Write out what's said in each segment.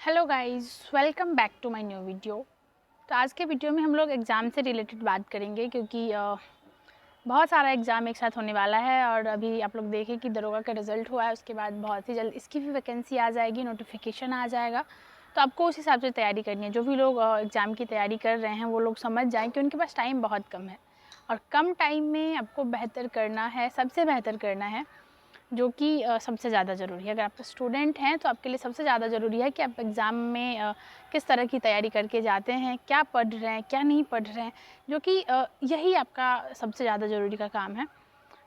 Hello guys, welcome back to my new video. तो आज के वीडियो में हम लोग एग्ज़ाम से रिलेटेड बात करेंगे क्योंकि बहुत सारा एग्ज़ाम एक साथ होने वाला है। और अभी आप लोग देखें कि दरोगा का रिज़ल्ट हुआ है, उसके बाद बहुत ही जल्द इसकी भी वैकेंसी आ जाएगी, नोटिफिकेशन आ जाएगा। तो आपको उस हिसाब से तैयारी करनी है। जो भी लोग एग्ज़ाम की तैयारी कर रहे हैं वो लोग समझ जाएँ कि उनके पास टाइम बहुत कम है और कम टाइम में आपको बेहतर करना है, सबसे बेहतर करना है, जो कि सबसे ज़्यादा ज़रूरी है। अगर आप स्टूडेंट हैं तो आपके लिए सबसे ज़्यादा ज़रूरी है कि आप एग्ज़ाम में किस तरह की तैयारी करके जाते हैं, क्या पढ़ रहे हैं, क्या नहीं पढ़ रहे हैं, जो कि यही आपका सबसे ज़्यादा ज़रूरी का काम है।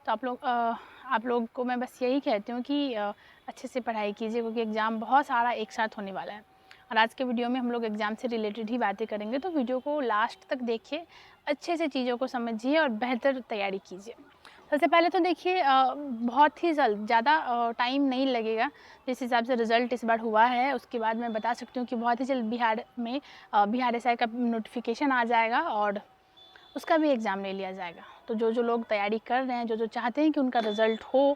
तो आप लोग को मैं बस यही कहती हूँ कि अच्छे से पढ़ाई कीजिए क्योंकि एग्ज़ाम बहुत सारा एक साथ होने वाला है। और आज के वीडियो में हम लोग एग्ज़ाम से रिलेटेड ही बातें करेंगे, तो वीडियो को लास्ट तक देखिए, अच्छे से चीज़ों को समझिए और बेहतर तैयारी कीजिए। सबसे पहले तो देखिए बहुत ही जल्द, ज़्यादा टाइम नहीं लगेगा। जिस हिसाब से रिज़ल्ट इस बार हुआ है उसके बाद मैं बता सकती हूँ कि बहुत ही जल्द बिहार में बिहार एसआई का नोटिफिकेशन आ जाएगा और उसका भी एग्ज़ाम ले लिया जाएगा। तो जो लोग तैयारी कर रहे हैं, जो चाहते हैं कि उनका रिज़ल्ट हो,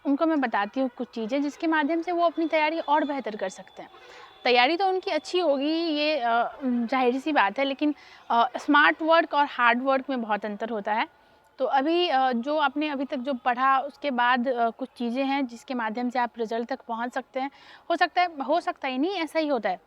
उनको मैं बताती हूँ कुछ चीज़ें जिसके माध्यम से वो अपनी तैयारी और बेहतर कर सकते हैं। तैयारी तो उनकी अच्छी होगी, ये ज़ाहिर सी बात है, लेकिन स्मार्ट वर्क और हार्ड वर्क में बहुत अंतर होता है। तो अभी जो आपने अभी तक जो पढ़ा उसके बाद कुछ चीज़ें हैं जिसके माध्यम से आप रिज़ल्ट तक पहुंच सकते हैं। हो सकता ही नहीं, ऐसा ही होता है।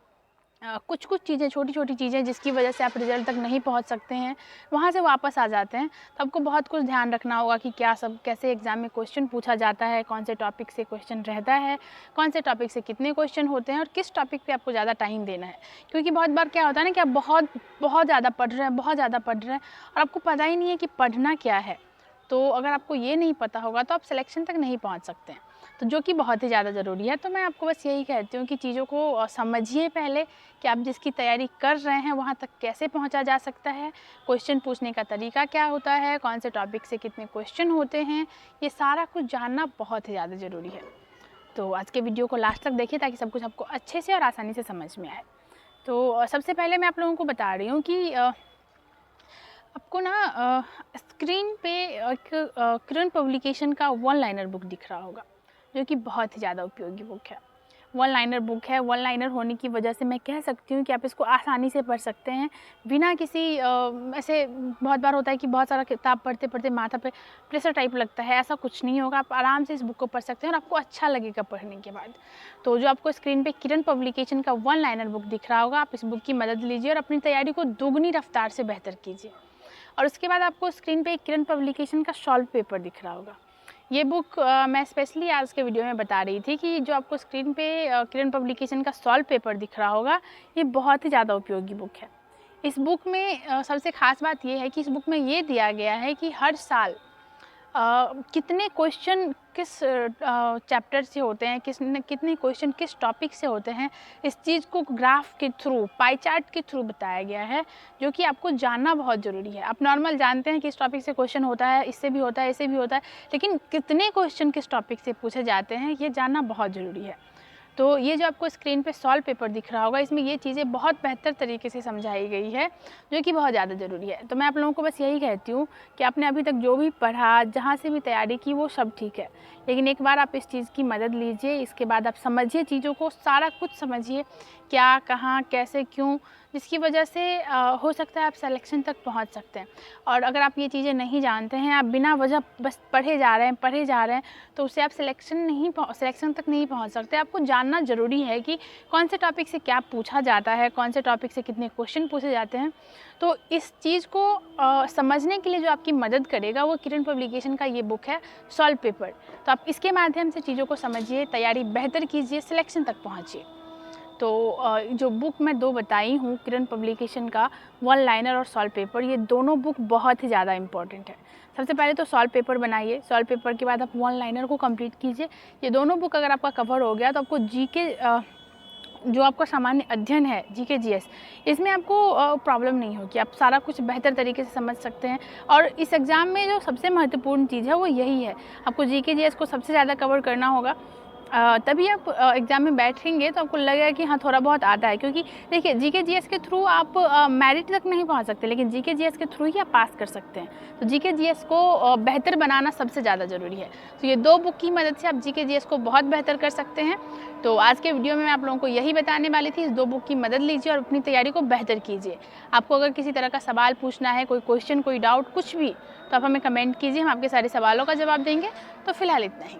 कुछ चीज़ें, छोटी-छोटी चीज़ें जिसकी वजह से आप रिज़ल्ट तक नहीं पहुंच सकते हैं, वहाँ से वापस आ जाते हैं। तो आपको बहुत कुछ ध्यान रखना होगा कि कैसे एग्ज़ाम में क्वेश्चन पूछा जाता है, कौन से टॉपिक से क्वेश्चन रहता है, कौन से टॉपिक से कितने क्वेश्चन होते हैं और किस टॉपिक पे आपको ज़्यादा टाइम देना है। क्योंकि बहुत बार क्या होता है ना कि आप बहुत ज़्यादा पढ़ रहे हैं, बहुत ज़्यादा पढ़ रहे हैं और आपको पता ही नहीं है कि पढ़ना क्या है। तो अगर आपको ये नहीं पता होगा तो आप सिलेक्शन तक नहीं पहुँच सकते हैं, तो जो कि बहुत ही ज़्यादा ज़रूरी है। तो मैं आपको बस यही कहती हूँ कि चीज़ों को समझिए पहले कि आप जिसकी तैयारी कर रहे हैं वहाँ तक कैसे पहुँचा जा सकता है, क्वेश्चन पूछने का तरीका क्या होता है, कौन से टॉपिक से कितने क्वेश्चन होते हैं, ये सारा कुछ जानना बहुत ही ज़्यादा ज़रूरी है। तो आज के वीडियो को लास्ट तक देखिए ताकि सब कुछ आपको अच्छे से और आसानी से समझ में आए। तो सबसे पहले मैं आप लोगों को बता रही हूँ कि आपको ना स्क्रीन पे एक किरण पब्लिकेशन का वन लाइनर बुक दिख रहा होगा, जो कि बहुत ही ज़्यादा उपयोगी बुक है। वन लाइनर बुक है। वन लाइनर होने की वजह से मैं कह सकती हूँ कि आप इसको आसानी से पढ़ सकते हैं बिना किसी ऐसे बहुत बार होता है कि बहुत सारा किताब पढ़ते पढ़ते माथा पे प्रेशर टाइप लगता है, ऐसा कुछ नहीं होगा। आप आराम से इस बुक को पढ़ सकते हैं और आपको अच्छा लगेगा पढ़ने के बाद। तो जो आपको स्क्रीन पे किरण पब्लिकेशन का वन लाइनर बुक दिख रहा होगा, आप इस बुक की मदद लीजिए और अपनी तैयारी को दोगुनी रफ्तार से बेहतर कीजिए। और उसके बाद आपको स्क्रीन पे एक किरण पब्लिकेशन का सॉल्व पेपर दिख रहा होगा। ये बुक मैं स्पेशली आज के वीडियो में बता रही थी कि जो आपको स्क्रीन पे किरण पब्लिकेशन का सॉल्व पेपर दिख रहा होगा, ये बहुत ही ज़्यादा उपयोगी बुक है। इस बुक में सबसे ख़ास बात ये है कि इस बुक में ये दिया गया है कि हर साल कितने क्वेश्चन किस चैप्टर से होते हैं, कितने क्वेश्चन किस टॉपिक से होते हैं, इस चीज़ को ग्राफ के थ्रू, पाई चार्ट के थ्रू बताया गया है, जो कि आपको जानना बहुत ज़रूरी है। आप नॉर्मल जानते हैं कि इस टॉपिक से क्वेश्चन होता है, इससे भी होता है, इससे भी होता है, लेकिन कितने क्वेश्चन किस टॉपिक से पूछे जाते हैं ये जानना बहुत ज़रूरी है। तो ये जो आपको स्क्रीन पे सॉल्व पेपर दिख रहा होगा, इसमें ये चीज़ें बहुत बेहतर तरीके से समझाई गई है, जो कि बहुत ज़्यादा ज़रूरी है। तो मैं आप लोगों को बस यही कहती हूँ कि आपने अभी तक जो भी पढ़ा, जहाँ से भी तैयारी की, वो सब ठीक है, लेकिन एक बार आप इस चीज़ की मदद लीजिए। इसके बाद आप समझिए चीज़ों को, सारा कुछ समझिए, क्या, कहाँ, कैसे, क्यों, जिसकी वजह से हो सकता है आप सिलेक्शन तक पहुँच सकते हैं। और अगर आप ये चीज़ें नहीं जानते हैं, आप बिना वजह बस पढ़े जा रहे हैं, तो उससे आप सिलेक्शन तक नहीं पहुँच सकते। आपको जानना ज़रूरी है कि कौन से टॉपिक से क्या पूछा जाता है, कौन से टॉपिक से कितने क्वेश्चन पूछे जाते हैं। तो इस चीज़ को समझने के लिए जो आपकी मदद करेगा वो किरण पब्लिकेशन का ये बुक है, सॉल्व पेपर। तो आप इसके माध्यम से चीज़ों को समझिए, तैयारी बेहतर कीजिए, सिलेक्शन तक पहुँचिए। तो जो बुक मैं दो बताई हूँ, किरण पब्लिकेशन का वन लाइनर और सॉल्व पेपर, ये दोनों बुक बहुत ही ज़्यादा इम्पॉर्टेंट है। सबसे पहले तो सॉल्व पेपर बनाइए, सॉल्व पेपर के बाद आप वन लाइनर को कंप्लीट कीजिए। ये दोनों बुक अगर आपका कवर हो गया तो आपको जीके, जो आपका सामान्य अध्ययन है, जीके जीएस, इसमें आपको प्रॉब्लम नहीं होगी, आप सारा कुछ बेहतर तरीके से समझ सकते हैं। और इस एग्ज़ाम में जो सबसे महत्वपूर्ण चीज़ है वो यही है, आपको जीके जीएस को सबसे ज़्यादा कवर करना होगा। तभी आप एग्ज़ाम में बैठेंगे तो आपको लगेगा कि हाँ थोड़ा बहुत आता है, क्योंकि देखिए जीके जीएस के थ्रू आप मेरिट तक नहीं पहुंच सकते, लेकिन जीके जीएस के थ्रू ही आप पास कर सकते हैं। तो जीके जीएस को बेहतर बनाना सबसे ज़्यादा ज़रूरी है। तो ये 2 बुक की मदद से आप जीके जीएस को बहुत बेहतर कर सकते हैं। तो आज के वीडियो में मैं आप लोगों को यही बताने वाली थी, इस 2 बुक की मदद लीजिए और अपनी तैयारी को बेहतर कीजिए। आपको अगर किसी तरह का सवाल पूछना है, कोई क्वेश्चन, कोई डाउट, कुछ भी, तो आप हमें कमेंट कीजिए, हम आपके सारे सवालों का जवाब देंगे। तो फिलहाल इतना ही।